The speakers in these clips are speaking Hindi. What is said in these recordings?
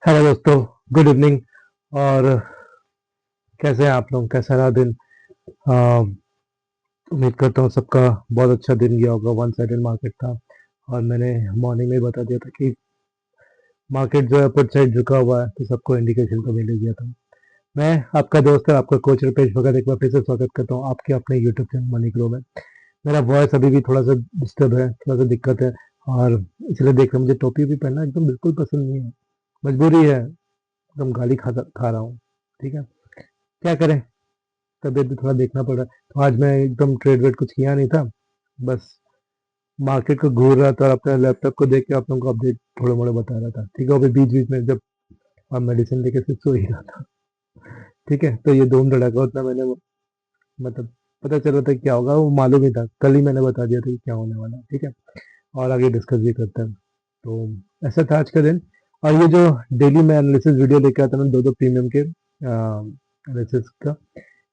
हेलो दोस्तों, गुड इवनिंग। और कैसे हैं आप लोग? कैसा रहा दिन? अ, उम्मीद करता हूँ सबका बहुत अच्छा दिन गया होगा। वन साइडेड मार्केट था और मैंने मॉर्निंग में ही बता दिया था कि मार्केट जो है अपर साइड झुका हुआ है, तो सबको इंडिकेशन तो मिल ही गया था। मैं आपका दोस्त है, आपका कोच रुपेश भगत, एक बार फिर से स्वागत करता हूँ आपके अपने यूट्यूब चैनल मनी ग्रो में। मेरा वॉइस अभी भी थोड़ा सा डिस्टर्ब है, थोड़ा सा दिक्कत है, और इसलिए देख रहे मुझे टोपी भी पहनना एकदम बिल्कुल पसंद नहीं है। मजबूरी है, एकदम गाली खा रहा हूँ। ठीक है, क्या करें, तबीयत भी थोड़ा देखना पड़ रहा है। तो आज मैं एकदम ट्रेड वेड कुछ किया नहीं था, बस मार्केट को घूर रहा था और अपने लैपटॉप को देख के आप लोगों को अपडेट थोड़े मोड़े बता रहा था। ठीक है, अभी बीच बीच में जब आप मेडिसिन लेके फिर सो ही रहा था। ठीक है, तो ये धूम धड़ाका उतना मैंने मतलब पता चल रहा था क्या होगा, वो मालूम ही था, कल ही मैंने बता दिया था कि क्या होने वाला है। ठीक है, और आगे डिस्कस भी करते हैं। तो ऐसा था आज का दिन। और ये जो डेली मैं एनालिसिस वीडियो लेके आता हूँ, दो दो प्रीमियम के एनालिसिस का,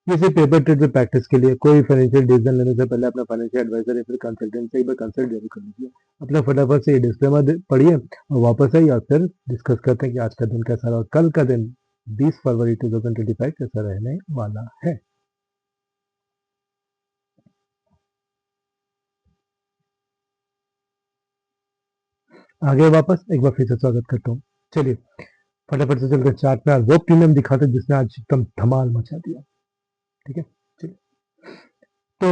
ये सिर्फ पेपर ट्रेड में प्रैक्टिस के लिए। कोई फाइनेंशियल डिसीजन लेने से पहले अपना फाइनेंशियल एडवाइजर या फिर कंसल्टेंट से एक बार कंसल्ट जरूर कर लीजिए। अपना फटाफट से ये डिस्क्लेमर पढ़िए और वापस आइए, और फिर डिस्कस करते हैं कि आज का दिन कैसा रहा और कल का दिन 20 फरवरी 2025 कैसा रहने वाला है। आगे वापस एक बार फिर से स्वागत करता हूँ। चलिए फटाफट से चलते चार्ट में और वो प्रीमियम दिखाते हैं जिसने आज एकदम धमाल मचा दिया। ठीक है, चलिए। तो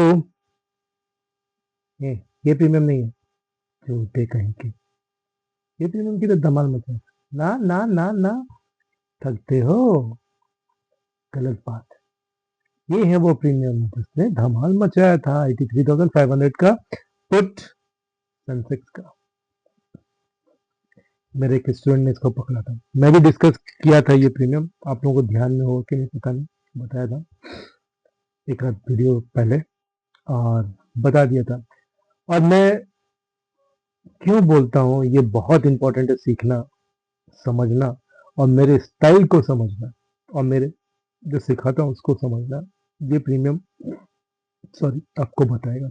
ये प्रीमियम नहीं है, झूठे कहीं के। ये प्रीमियम की तो धमाल मचा है। ना ना ना ना, थकते हो, गलत बात। ये है वो प्रीमियम जिसने धमाल मचाया था 83,500 का पुट सेंसेक्स का। मेरे एक स्टूडेंट ने इसको पकड़ा था, मैं भी डिस्कस किया था ये प्रीमियम, आप लोगों को ध्यान में हो कि नहीं पता नहीं, बताया था एक आध वीडियो पहले, और बता दिया था। और मैं क्यों बोलता हूँ ये बहुत इंपॉर्टेंट है, सीखना, समझना, और मेरे स्टाइल को समझना, और मेरे जो सिखाता हूँ उसको समझना। ये प्रीमियम, सॉरी, आपको बताएगा।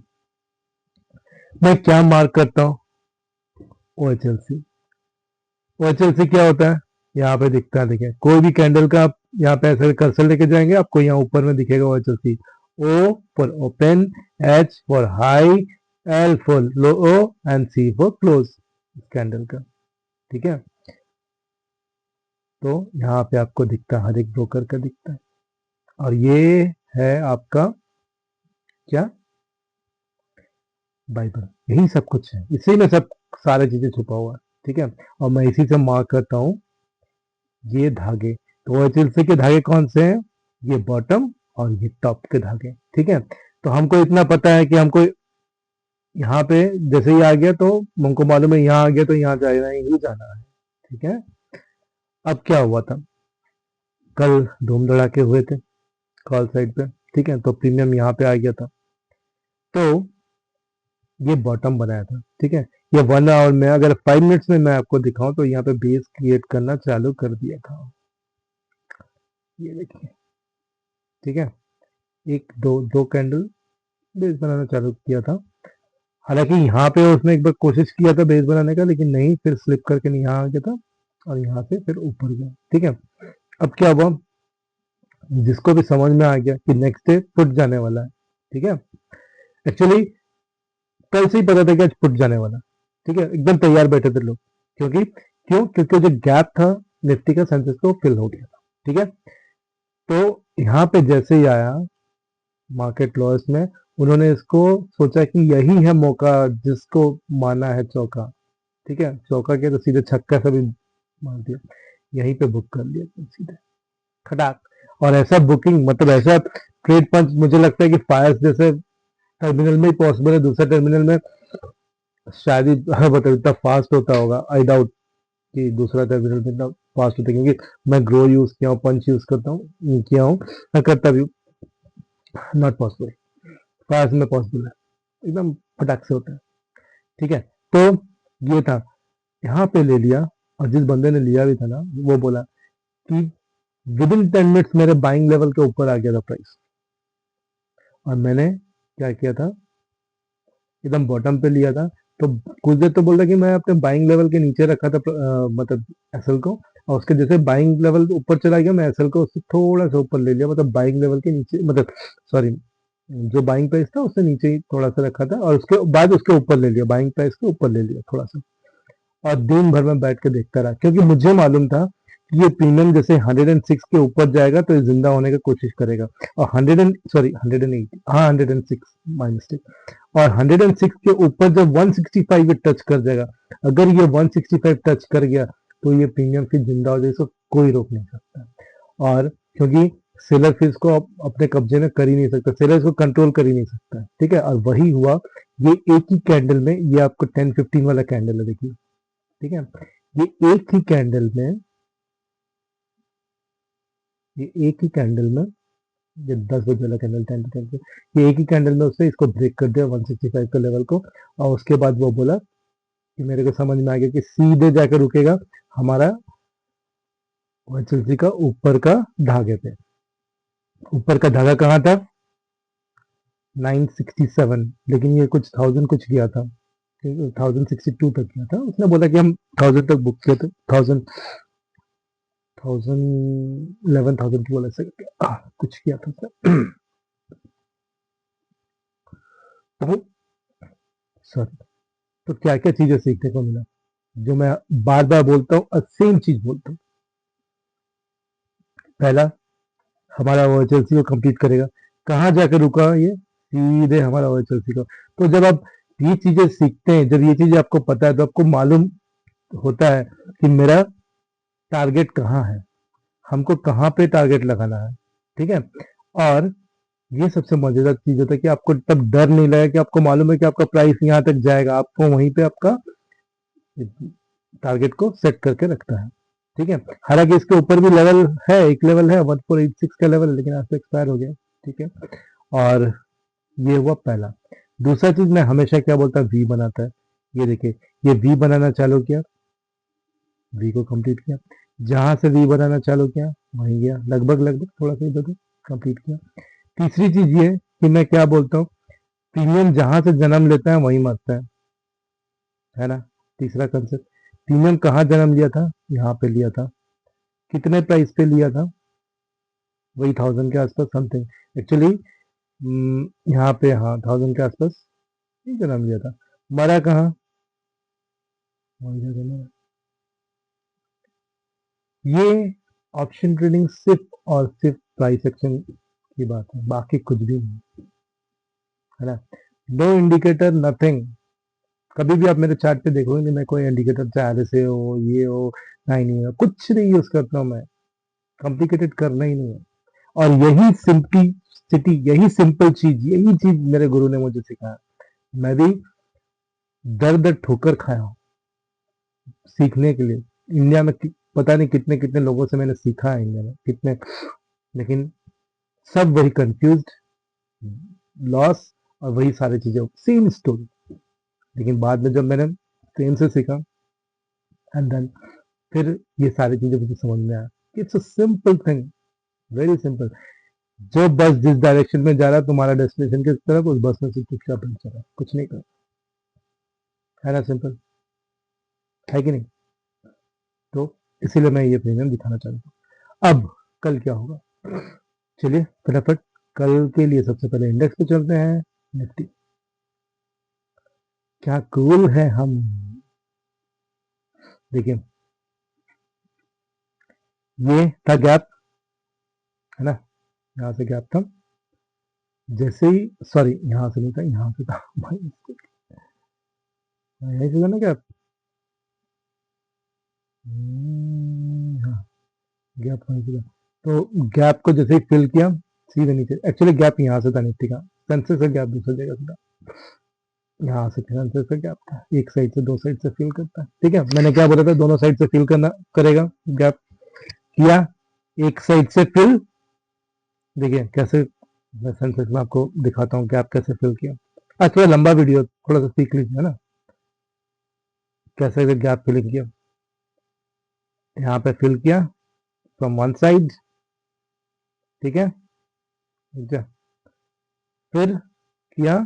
मैं क्या मार्क करता हूँ? O H L C. O H L C क्या होता है? यहाँ पे दिखता है, देखिए कोई भी कैंडल का आप यहाँ पे ऐसे कर्सर लेके जाएंगे, आपको यहाँ ऊपर में दिखेगा O H L C. O for open, H for high, L for low and C for close candle का। ठीक है, तो यहाँ पे आपको दिखता है, हर एक ब्रोकर का दिखता है। और ये है आपका क्या? बाइबल। यही सब कुछ है, इसी में सब सारी चीजें छुपा हुआ है। ठीक है, और मैं इसी से मार्क करता हूँ ये धागे। तो OHLC के धागे कौन से हैं? ये बॉटम और ये टॉप के धागे। ठीक है, तो हमको इतना पता है कि हमको यहाँ पे जैसे ही आ गया तो हमको मालूम है, यहाँ आ गया तो यहाँ जाना ही जाना है। ठीक है, अब क्या हुआ था, कल धूम धड़ाके हुए थे कॉल साइड पे। ठीक है, तो प्रीमियम यहाँ पे आ गया था, तो ये बॉटम बनाया था। ठीक है, ये 1 आवर में, अगर 5 मिनट्स में मैं आपको दिखाऊं तो यहाँ पे बेस क्रिएट करना चालू कर दिया था। ये देखिए, ठीक है, एक दो दो कैंडल बेस बनाना चालू किया था। हालांकि यहाँ पे उसने एक बार कोशिश किया था बेस बनाने का, लेकिन नहीं, फिर स्लिप करके नहीं यहाँ आ गया था और यहाँ से फिर ऊपर गया। ठीक है, अब क्या हुआ, जिसको भी समझ में आ गया कि नेक्स्ट डे फुट जाने वाला है। ठीक है, एक्चुअली कल से ही पता था कि आज फुट जाने वाला। ठीक है, एकदम तैयार बैठे थे लोग, क्योंकि जो गैप था निफ्टी का, सेंसेक्स को फिल हो गया था। ठीक है, तो यहाँ पे जैसे ही आया मार्केट लॉस में, उन्होंने इसको सोचा कि यही है मौका जिसको माना है चौका। ठीक है, चौका के तो सीधे छक्का से भी मार दिया, यहीं पे बुक कर लिया सीधे खटाक। और ऐसा बुकिंग, मतलब ऐसा ट्रेड पंच, मुझे लगता है कि फायर्स जैसे टर्मिनल में ही पॉसिबल है, दूसरा टर्मिनल में शायद ही मतलब इतना फास्ट होता होगा। आई डाउट कि दूसरा टर्मिनल में इतना फास्ट होता है, क्योंकि मैं ग्रो यूज किया हूँ, पंच यूज करता हूँ, किया हूँ, मैं करता भी, नॉट पॉसिबल। फास्ट में पॉसिबल है, एकदम फटाक से होता है। ठीक है, तो ये था, यहाँ पे ले लिया, और जिस बंदे ने लिया भी था ना, वो बोला कि विद इन 10 मिनट्स मेरे बाइंग लेवल के ऊपर आ गया था प्राइस। और मैंने क्या किया था, एकदम बॉटम पे लिया था। तो कुछ देर तो बोल रहा कि मैं अपने बाइंग लेवल के नीचे रखा था, मतलब एसएल को, और उसके जैसे बाइंग लेवल ऊपर चला गया, मैं एसएल को उससे थोड़ा सा ऊपर ले लिया, मतलब बाइंग लेवल के नीचे, मतलब सॉरी, जो बाइंग प्राइस था उससे नीचे ही थोड़ा सा रखा था, और उसके बाद उसके ऊपर ले लिया, बाइंग प्राइस के ऊपर ले लिया थोड़ा सा, और दिन भर में बैठ के देखता रहा, क्योंकि मुझे मालूम था कि ये प्रीमियम जैसे 106 के ऊपर जाएगा तो ये जिंदा होने की कोशिश करेगा, और 108, हाँ 106, माई मिस्टेक, और 106 के ऊपर जब 165 टच कर जाएगा, अगर ये 165 टच कर गया तो ये प्रीमियम फिर जिंदा हो जाएगा, इसको कोई रोक नहीं सकता। और क्योंकि सेलर फिर इसको अपने कब्जे में कर ही नहीं सकता, सेलर इसको कंट्रोल कर ही नहीं सकता, ठीक है। और वही हुआ, ये एक ही कैंडल में, ये आपको 10-15 वाला कैंडल है, देखिए, ठीक है। ये एक ही कैंडल में, ये एक ही कैंडल में, ये 10 बजे वाला कैंडल, 10 टू 10, ये एक ही कैंडल में उसने इसको ब्रेक कर दिया 165 के लेवल को, और उसके बाद वो बोला कि मेरे को समझ में आ गया कि सीधे जाकर रुकेगा हमारा एचएलसी का ऊपर का धागे पे। ऊपर का धागा कहाँ था? 967, लेकिन ये कुछ 1000 कुछ किया था, 1062 तक किया था। उसने बोला कि हम 1000 तक बुक किए थे, 1000, 11,000 की बोला से कुछ किया था उसने। तो सॉरी, तो क्या क्या चीजें सीखने को मिला, जो मैं बार बार बोलता हूँ और सेम चीज बोलता हूँ। पहला, हमारा ओएचएलसी को कंप्लीट करेगा, कहाँ जाकर रुका ये? सीधे हमारा ओएचएलसी को। तो जब आप ये चीजें सीखते हैं, जब ये चीजें आपको पता है, तो आपको मालूम होता है कि मेरा टारगेट कहाँ है, हमको कहाँ पे टारगेट लगाना है, ठीक है। और ये सबसे मजेदार चीज होता है कि आपको तब डर नहीं लगा, कि आपको मालूम है कि आपका प्राइस यहाँ तक जाएगा, आपको वहीं पे आपका टारगेट को सेट करके रखता है, ठीक है। हालांकि इसके ऊपर भी लेवल है, एक लेवल है 1486 का लेवल, लेकिन आज तो एक्सपायर हो गया, ठीक है। और ये हुआ पहला। दूसरा चीज मैं हमेशा क्या बोलता हूँ, वी बनाता है। ये देखिए, ये वी बनाना चालू किया, वी को कंप्लीट किया, जहां से वी बनाना चालू किया वहीं गया, लगभग लगभग थोड़ा सा इधर कंप्लीट किया। तीसरी चीज ये कि मैं क्या बोलता हूँ, प्रीमियम जहां से जन्म लेता है वहीं मरता है ना। तीसरा कंसेप्ट, प्रीमियम कहाँ जन्म लिया था? यहाँ पे लिया था। कितने प्राइस पे लिया था? वही 1000 के आसपास समथिंग, एक्चुअली यहाँ पे, हाँ 1000 के आसपास ही जन्म लिया था। मरा कहाँ? वही जगह मरा। ये ऑप्शन ट्रेडिंग सिर्फ और सिर्फ प्राइस एक्शन की बात है, बाकी कुछ भी नहीं, है ना। No indicator, nothing. कभी भी आप मेरे चार्ट पे देखोगे नहीं, मैं कोई इंडिकेटर, चाहे से हो, ये हो, नहीं हो, कुछ नहीं यूज करता हूँ मैं, कॉम्प्लिकेटेड करना ही नहीं है। और यही सिंपलिसिटी, यही सिंपल चीज, यही चीज मेरे गुरु ने मुझे सिखाया। मैं भी दर दर ठोकर खाया हूँ सीखने के लिए। इंडिया में पता नहीं कितने कितने लोगों से मैंने सीखा है, इंडिया में कितने, लेकिन सब वही कंफ्यूज, लॉस, और वही सारी चीजें, सेम स्टोरी। लेकिन बाद में जब मैंने सेम से सीखा, एंड देन फिर ये सारी चीजें मुझे समझ में आया। It's a simple thing, very simple. जो बस जिस डायरेक्शन में जा रहा है तुम्हारा डेस्टिनेशन की तरफ, उस बस में से चुपचाप बन चला, कुछ नहीं कर, है ना, सिंपल है कि नहीं। तो इसीलिए मैं ये प्रीमियम दिखाना चाहता हूँ। अब कल क्या होगा, चलिए फटाफट कल के लिए सबसे पहले इंडेक्स पे चलते हैं। निफ्टी, क्या कूल है हम। देखिए, ये था गैप, है ना, यहाँ से गैप था, जैसे ही, सॉरी यहाँ से नहीं था, यहाँ से था भाई, यही से था ना गैप, हाँ गैप वहीं से था। तो गैप को जैसे ही फिल किया, सीधे नीचे, एक्चुअली गैप यहाँ से था निफ्टी का, सेंसेक्स का गैप दूसरी जगह से था, यहाँ से सेंसेक्स का गैप था, एक साइड से, दो साइड से फिल करता है, ठीक है। मैंने क्या बोला था, दोनों साइड से फिल करना करेगा, गैप किया, एक साइड से फिल, देखिए कैसे, मैं सेंसेक्स में आपको दिखाता हूँ गैप कैसे फिल किया। आज थोड़ा लंबा वीडियो, थोड़ा सा सीख लीजिए ना, कैसे गैप फिलिंग किया। यहाँ पे फिल किया फ्रॉम वन साइड, ठीक है, ठीक है? फिर किया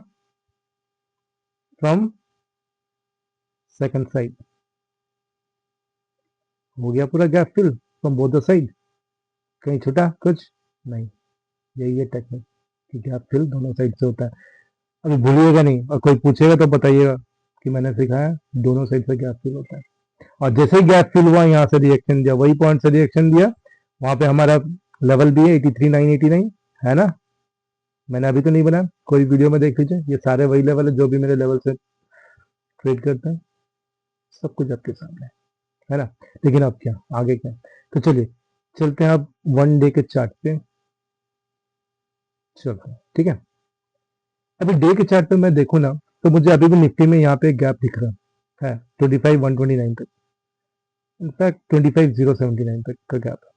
फ्रॉम सेकंड साइड, हो गया पूरा gap fill. From both the side, कहीं छुटा कुछ नहीं। यही है टेक्निक कि गैप फिल दोनों साइड से होता है। अभी भूलिएगा नहीं, और कोई पूछेगा तो बताइएगा कि मैंने सिखाया दोनों साइड से गैप फिल होता है। और जैसे ही गैप फिल हुआ यहाँ से रिएक्शन दिया, वही पॉइंट से रिएक्शन दिया, वहां पे हमारा लेवल भी है 83,989, है ना। मैंने अभी तो नहीं बनाया, कोई वीडियो में देख लीजिए, ये सारे वही लेवल है जो भी मेरे लेवल से ट्रेड करते हैं, सब कुछ आपके सामने है ना। लेकिन अब क्या, आगे क्या, तो चलिए चलते हैं अब 1 डे के चार्ट पे चलते हैं, ठीक है। अभी डे के चार्ट पे मैं देखूँ ना, तो मुझे अभी भी निफ्टी में यहाँ पे एक गैप दिख रहा है 25,129 तक, इनफैक्ट 25,079 तक का गैप है,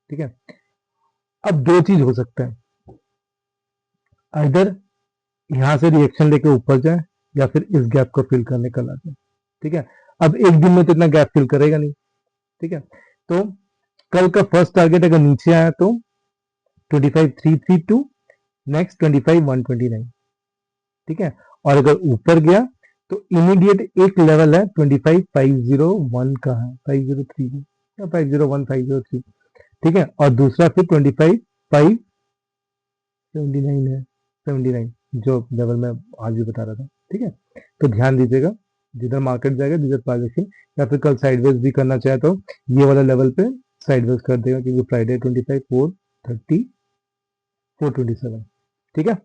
ठीक है। अब दो चीज हो सकता है, इधर यहाँ से रिएक्शन लेके ऊपर जाए या फिर इस गैप को फिल करने कल आ जाए, ठीक है। अब एक दिन में तो इतना गैप फिल करेगा नहीं, ठीक है। तो कल का फर्स्ट टारगेट अगर नीचे आया तो 25,332, नेक्स्ट 25,129, ठीक है। और अगर ऊपर गया तो इमीडिएट एक लेवल है 25,501 का है, 503 या 501, 503, ठीक है। और दूसरा फिर 25,579 है, 79 जो लेवल मैं आज भी बता रहा था, ठीक है। तो ध्यान दीजिएगा, जिधर मार्केट जाएगा, जिधर ट्रांजेक्शन, या फिर कल साइडवेज भी करना चाहे तो ये वाला लेवल पे साइडवेज कर देगा, क्योंकि फ्राइडे 25,430, 427, ठीक है,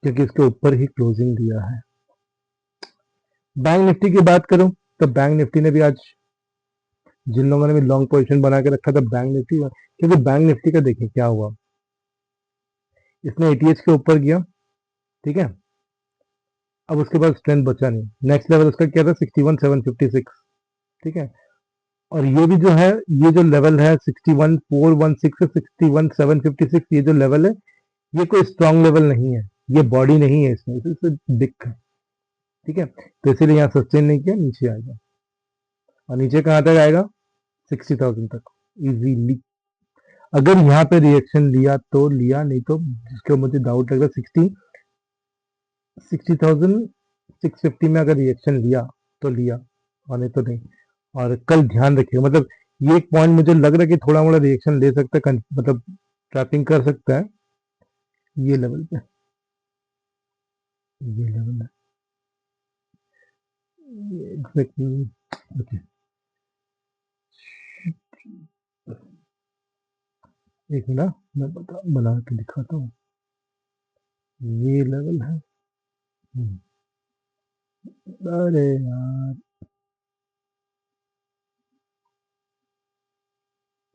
क्योंकि इसके ऊपर ही क्लोजिंग दिया है। बैंक निफ्टी की बात करूं तो बैंक निफ्टी ने भी आज, जिन लोगों ने भी लॉन्ग पोजीशन बना के रखा था बैंक निफ्टी, क्योंकि बैंक निफ्टी का देखिए क्या हुआ, इसने एटीएच के ऊपर गया, ठीक है। अब उसके बाद स्ट्रेंथ बचा नहीं, नेक्स्ट लेवल उसका क्या था 61,756, ठीक है। और ये भी जो है, ये जो लेवल है 61,416 से 61,756, ये जो लेवल है, ये कोई स्ट्रांग लेवल नहीं है, ये बॉडी नहीं है इसमें, इससे दिख है, ठीक है। तो इसीलिए यहाँ सस्टेन नहीं किया, नीचे आएगा, और नीचे कहाँ तक आएगा 60,000 तक इजीली। अगर यहाँ पे रिएक्शन लिया तो लिया, नहीं तो जिसका मुझे डाउट लग रहा है 60,650 में अगर रिएक्शन लिया तो लिया, और नहीं तो नहीं। और कल ध्यान रखिएगा, मतलब ये एक पॉइंट मुझे लग रहा है कि थोड़ा मोड़ा रिएक्शन ले सकता है, मतलब ट्रैपिंग कर सकता है ये लेवल पे, ये लेवल है एग्जैक्टली, ओके। एक मिनट मैं बना के दिखाता हूँ, ये लेवल है। अरे यार,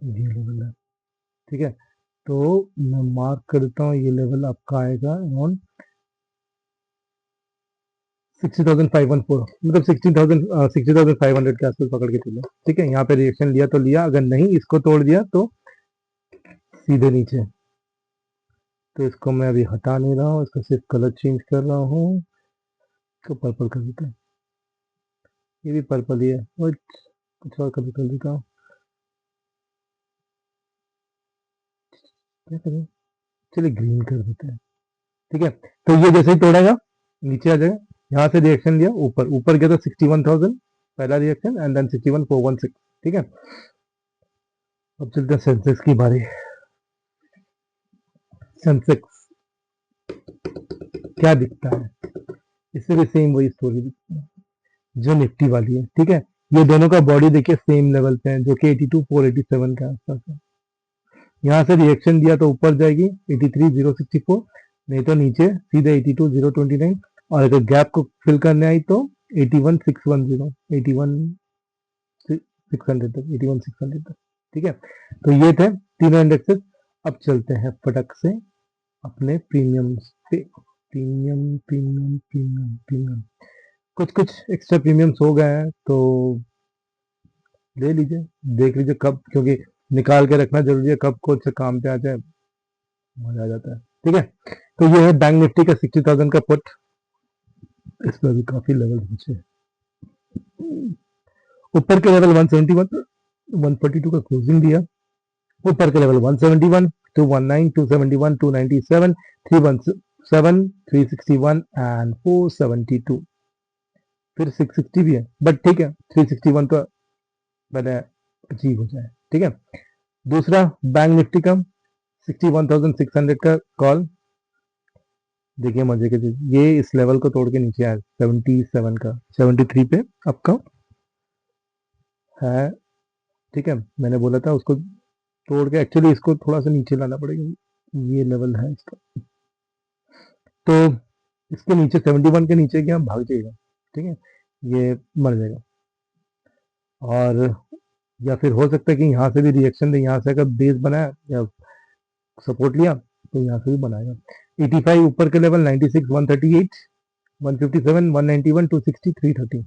ये लेवल है, ठीक है। तो मैं मार्क करता हूँ, ये लेवल आपका आएगा अराउंड 60,514, मतलब 60,500 के आसपास पकड़ के चलो, ठीक है। यहाँ पे रिएक्शन लिया तो लिया, अगर नहीं इसको तोड़ दिया तो सीधे नीचे। तो इसको मैं अभी हटा नहीं रहा हूँ, इसका सिर्फ कलर चेंज कर रहा हूँ, इसको पर्पल कर देता है, ये भी पर्पल ही है, और कुछ और कलर कर देता हूँ, क्या करें, चलिए ग्रीन कर देते हैं, ठीक है। तो ये जैसे ही तोड़ेगा नीचे आ जाएगा, यहाँ से रिएक्शन लिया, ऊपर ऊपर गया तो 61,000 पहला रिएक्शन, एंड देन 61,416, ठीक है। अब चलते हैं सेंसेक्स की बारी। सेंसेक्स क्या दिखता है, इससे भी सेम वही स्टोरी दिखती है जो निफ्टी वाली है, ठीक है। ये दोनों का बॉडी देखिए सेम लेवल पे है, जो कि 82,487 के आसपास है। यहाँ से रिएक्शन दिया तो ऊपर जाएगी 83,064, नहीं तो नीचे सीधे 82,029, और अगर गैप को फिल करने आई तो 81,610, 81,600 तक, 81,600 तक, ठीक है। तो ये थे तीनों इंडेक्सेस। अब चलते हैं फटक से अपने प्रीमियम्स पे, प्रीमियम प्रीमियम प्रीमियम प्रीमियम, कुछ कुछ एक्स्ट्रा प्रीमियम्स हो गए हैं तो ले लीजिए, देख लीजिए कब, क्योंकि निकाल के रखना जरूरी है, कब कुछ काम पे आ जाए मजा आ जाता है, ठीक है। तो ये है बैंक निफ्टी का 60,000 का पुट, इसमें भी काफी लेवल पीछे, ऊपर के लेवल 171, 142 का क्लोजिंग दिया, ऊपर के लेवल 171, 219, 271, 297, 317, 361 एंड 472, फिर 660 भी है, बट ठीक है 361 तो मैंने अचीव हो जाए, ठीक है। दूसरा बैंक निफ्टी का 61,600 का कॉल, देखिए मजे की चीज, ये इस लेवल को तोड़ के नीचे आया 77 का, 73 पे आपका है। ठीक है, मैंने बोला था उसको तोड़ के एक्चुअली इसको थोड़ा सा नीचे लाना पड़ेगा, ये लेवल है इसका। तो इसके नीचे 71 के नीचे गया भाग जाएगा, ठीक है, ये मर जाएगा। और या फिर हो सकता है कि यहाँ से भी रिएक्शन दे, यहाँ से अगर बेस बनाया या सपोर्ट लिया तो यहाँ से भी बनाएगा। 85 ऊपर के लेवल, 96, 138, 157, 191, 260, 330,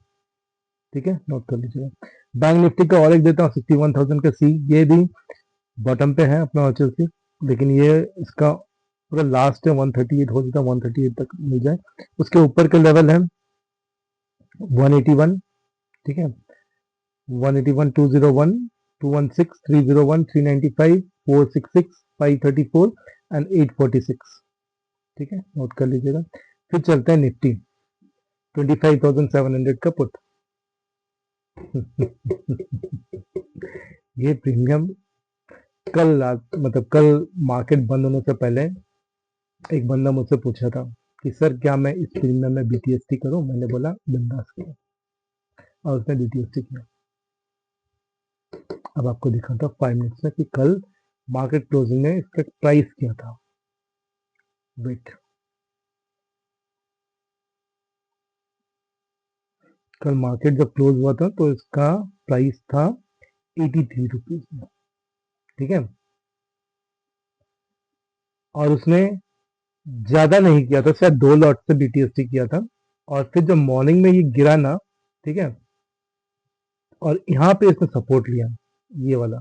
ठीक है, नोट कर लीजिएगा। बैंक निफ्टी का और एक देता हूँ 61,000 का सी, ये भी बॉटम पे है अपना ऑर्चर से, लेकिन ये इसका पूरा लास्ट है 138, हो सकता है 138 तक मिल जाए। उसके ऊपर के लेवल है 181, ठीक है, 181, 201, 216, 301, 395, 466, 534 एंड 846, ठीक है, नोट कर लीजिएगा। फिर चलते हैं निफ्टी 25,700 का पुट। ये प्रीमियम कल रात, मतलब कल मार्केट बंद होने से पहले एक बंदा मुझसे पूछा था कि सर क्या मैं इस प्रीमियम में बीटीएसटी करूं, मैंने बोला बिंदास करो, और उसने बीटीएसटी किया। अब आपको दिखाता हूं 5 मिनट्स में कि कल मार्केट क्लोजिंग में इसका प्राइस क्या था। वेट, कल मार्केट जब क्लोज हुआ था तो इसका प्राइस था 83 रुपीज में, ठीक है, और उसने ज्यादा नहीं किया था, शायद 2 लॉट से बीटीएसटी किया था। और फिर जब मॉर्निंग में ये गिरा ना, ठीक है, और यहाँ पे इसने सपोर्ट लिया, ये वाला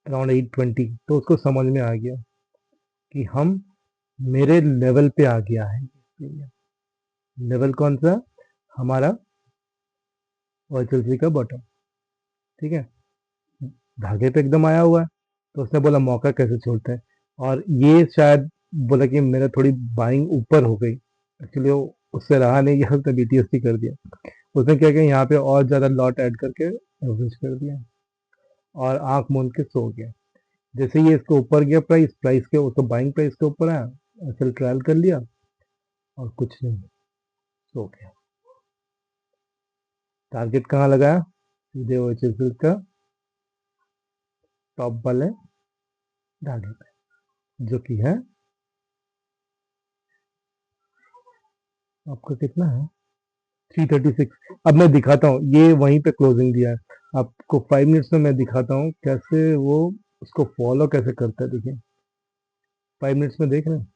अराउंड 820, तो उसको समझ में आ गया कि हम मेरे लेवल पे आ गया है। लेवल कौन सा? हमारा OHLC का बॉटम, ठीक है, धागे पे एकदम आया हुआ है। तो उसने बोला मौका कैसे छोड़ते हैं, और ये शायद बोला कि मेरा थोड़ी बाइंग ऊपर हो गई, एक्चुअली वो उससे रहा नहीं गया, उसने बीटीएसटी कर दिया। उसने क्या किया, यहाँ पे और ज़्यादा लॉट ऐड करके एवरेज कर दिया और आंख मूंद के सो गया। जैसे ये इसको ऊपर गया प्राइस, प्राइस के उसको बाइंग प्राइस के ऊपर आया, असल ट्रायल कर लिया और कुछ नहीं, सो गया। टारगेट कहाँ लगाया? सीधे OHLC का टॉप वाले धागे पे, जो कि है आपका कितना है 336। अब मैं दिखाता हूँ, ये वहीं पे क्लोजिंग दिया है आपको। 5 मिनट्स में मैं दिखाता हूँ कैसे वो उसको फॉलो कैसे करता है। देखिए 5 मिनट्स में देख रहे हैं,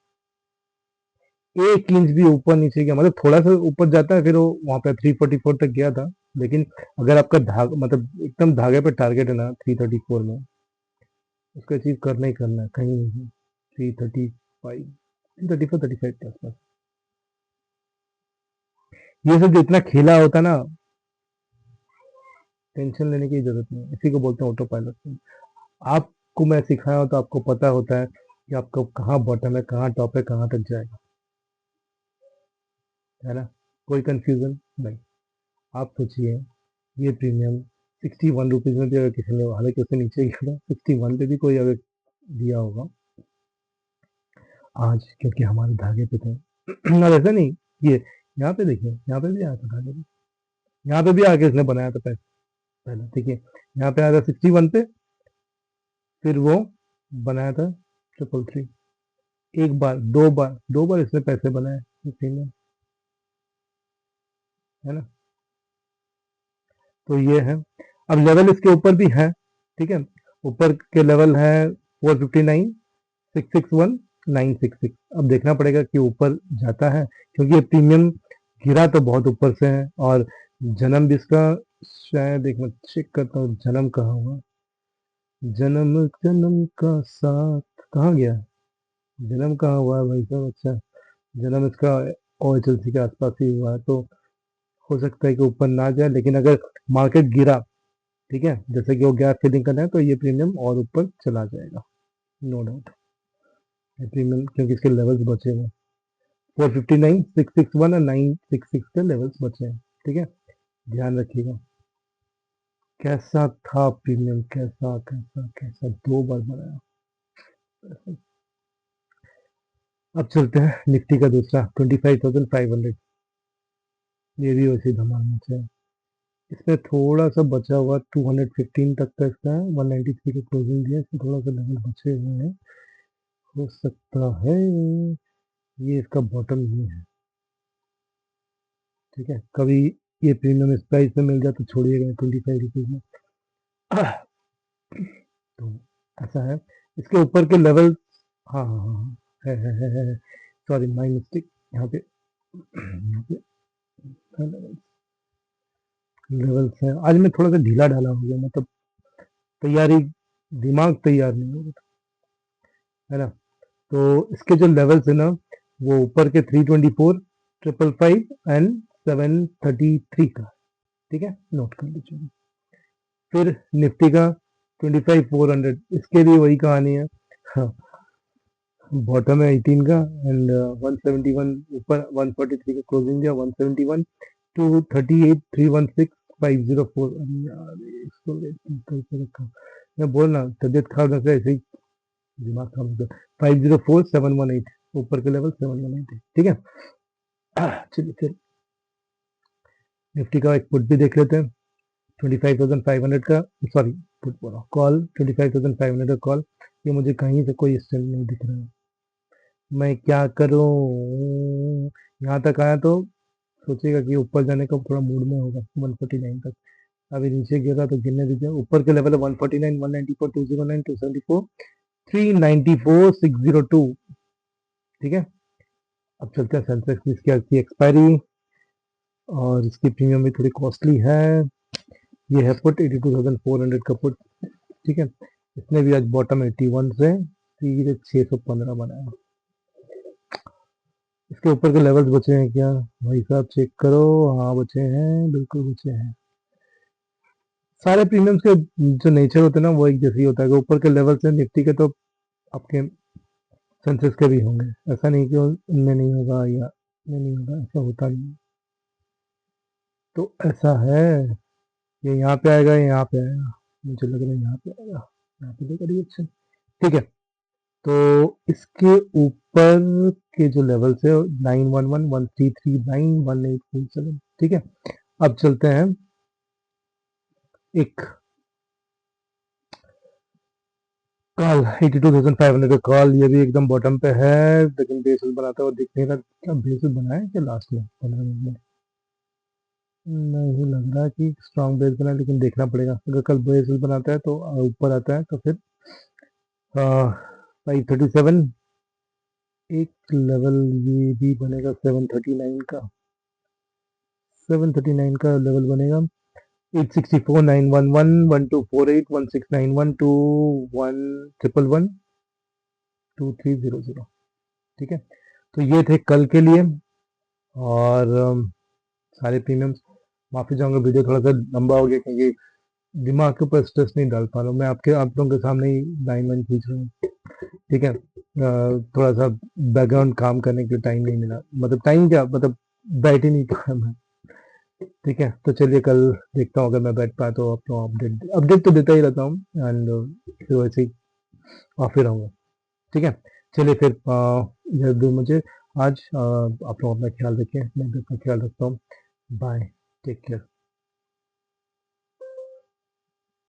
1 इंच भी ऊपर नीचे गया, मतलब थोड़ा सा ऊपर जाता है, फिर वो वहां पे 344 तक गया था। लेकिन अगर आपका धागा मतलब एकदम धागे पे टारगेट है ना 334 में, उसको अचीव करना ही करना है, कहीं नहीं। 335, 334, 35 के आसपास, ये सब जितना खेला होता ना, टेंशन लेने की जरूरत नहीं, इसी को बोलते हैं ऑटो पायलट। आपको मैं सिखाया हूं तो आपको पता होता है कि आपको कहाँ बॉटम है, कहाँ टॉप है, कहाँ तक जाएगा, है ना, कोई कंफ्यूजन नहीं। आप सोचिए ये प्रीमियम 61 रुपीज में भी अगर किसी ने, हालांकि उससे नीचे गया था, 61 पे भी कोई अगर दिया होगा आज, क्योंकि हमारे धागे पे थे। और ऐसा नहीं, ये यहाँ पे देखिए, यहाँ पे भी आया था धागे पे, यहाँ पे भी आके इसने बनाया था पैसे पहले, देखिए यहाँ पे आया था 61 पे, फिर वो बनाया था 333, एक बार, दो बार इसने पैसे बनाए प्रीमियम, है ना। तो ये है। अब लेवल इसके ऊपर भी है, ठीक है, ऊपर के लेवल है 459, 661, 966। अब देखना पड़ेगा कि ऊपर जाता है, क्योंकि ये प्रीमियम गिरा तो बहुत ऊपर से है, और जन्म भी इसका शायद, एक मिनट चेक करता हूँ जन्म कहाँ हुआ, जन्म जन्म का साथ कहाँ गया, जन्म कहाँ हुआ है भाई साहब? अच्छा, जन्म इसका OHLC के आसपास ही हुआ है, तो हो सकता है कि ऊपर ना जाए, लेकिन अगर मार्केट गिरा, ठीक है, जैसे कि वो गैप फिलिंग करना है, तो ये प्रीमियम और ऊपर चला जाएगा, नो डाउट। ये प्रीमियम क्योंकि इसके लेवल्स बचे हुए, 459, 661 और 966 के लेवल्स बचे हैं, ठीक है, ध्यान रखिएगा। कैसा था प्रीमियम, कैसा कैसा कैसा, 2 बार बनाया। अब चलते हैं निफ्टी का दूसरा 25,500। ये भी वैसे धमाल मचा है। इसमें थोड़ा सा बचा हुआ 215 तक का इसका है, 193 का क्लोजिंग दिया, इसमें थोड़ा सा लेवल बचे हुए हैं। हो सकता है ये इसका बॉटम ही है। ठीक है, कभी ये प्रीमियम इस प्राइस में मिल जाए तो छोड़िएगा 25 रुपीज में। तो ऐसा है, इसके ऊपर के लेवल। हाँ हाँ हाँ हाँ, है। Sorry, my mistake. यहाँ पे यहाँ पे लेवल्स है। आज मैं थोड़ा सा ढीला ढाला हो गया, मतलब तैयारी, दिमाग तैयार नहीं हो रहा था, है ना। तो इसके जो लेवल्स है ना, वो ऊपर के 324, 555 एंड 733 का। ठीक है, नोट कर लीजिए। फिर निफ्टी का 25,400, इसके भी वही कहानी है। हाँ, बॉटम है 18 का एंड 171, ऊपर 143 का क्लोजिंग दिया, 171 टू 38 316 504। अरे यार, इसको करके रखा। मैं बोल रहा तबियत खराब लग रहा है, ऐसे ही दिमाग खराब हो गया। 504718, ऊपर के लेवल 718 है। ठीक है, चलिए फिर निफ्टी का एक पुट भी देख लेते हैं। 25,500 का, सॉरी पुट बोला, कॉल 25,500 का कॉल। ये मुझे कहीं से कोई स्टैंड नहीं दिख रहा है, मैं क्या करूं। यहाँ तक आया तो सोचेगा कि ऊपर जाने का थोड़ा मूड में होगा 149 तक। अभी नीचे गिरा तो गिरने दीजिए। ऊपर के लेवल है 149, 194, 209, 274, 394, 602। ठीक है, अब चलते हैं सेंसेक्स। इसकी आज की एक्सपायरी और इसकी प्रीमियम भी थोड़ी कॉस्टली है। ये है पुट 82,400 का पुट। ठीक है, इसने भी आज बॉटम 81 से सीधे 615 बनाया। इसके ऊपर के लेवल्स बचे हैं क्या भाई साहब, चेक करो। हाँ बचे हैं, बिल्कुल बचे हैं। सारे प्रीमियम्स के जो नेचर होते हैं ना, वो एक जैसे ही होता है। ऊपर के लेवल से निफ्टी के तो आपके सेंसेस के भी होंगे, ऐसा नहीं कि उनमें नहीं होगा या इनमें नहीं होगा, ऐसा होता नहीं। तो ऐसा है, ये यहाँ पे आएगा, ये यहाँ पे आएगा, मुझे लग रहा है यहाँ पे आएगा। यहाँ पे देखा, अच्छा। ठीक है, तो इसके ऊपर के जो लेवल्स है 911, 1339, 1847। ठीक है, अब चलते हैं एक कॉल 82,500 का कॉल। ये भी एकदम बॉटम पे है, लेकिन बेसिस बनाता हुआ दिख नहीं रहा। क्या बेसिस बनाया क्या लास्ट में 15 मिनट में? नहीं लग रहा कि स्ट्रॉन्ग बेस बना है, लेकिन देखना पड़ेगा। अगर कल बेसिस बनाता है तो ऊपर आता है तो फिर 537 एक लेवल, ये भी बनेगा 739 का। 739 का लेवल बनेगा। 864, 911, 1248, 1691, 2111, 2300। ठीक है, तो ये थे कल के लिए। और सारे प्रीमियम्स, माफी चाहूंगा वीडियो थोड़ा सा लंबा हो गया, क्योंकि दिमाग के ऊपर स्ट्रेस नहीं डाल पा रहा हूँ मैं। आप लोगों के सामने ही लाइन वाइन खींच रहा हूँ। ठीक है, थोड़ा सा बैकग्राउंड काम करने के लिए टाइम नहीं मिला, मतलब टाइम क्या, मतलब बैठ ही नहीं पाया मैं। ठीक है, तो चलिए कल देखता हूँ, अगर मैं बैठ पाया तो आपको अपडेट अपडेट तो देता ही रहता हूँ। एंड फिर वैसे ही ऑफ ही रहूँगा। ठीक है, चलिए फिर जब मुझे आज आप लोग अपना ख्याल रखें, मैं भी अपना ख्याल रखता हूँ। Bye, take care.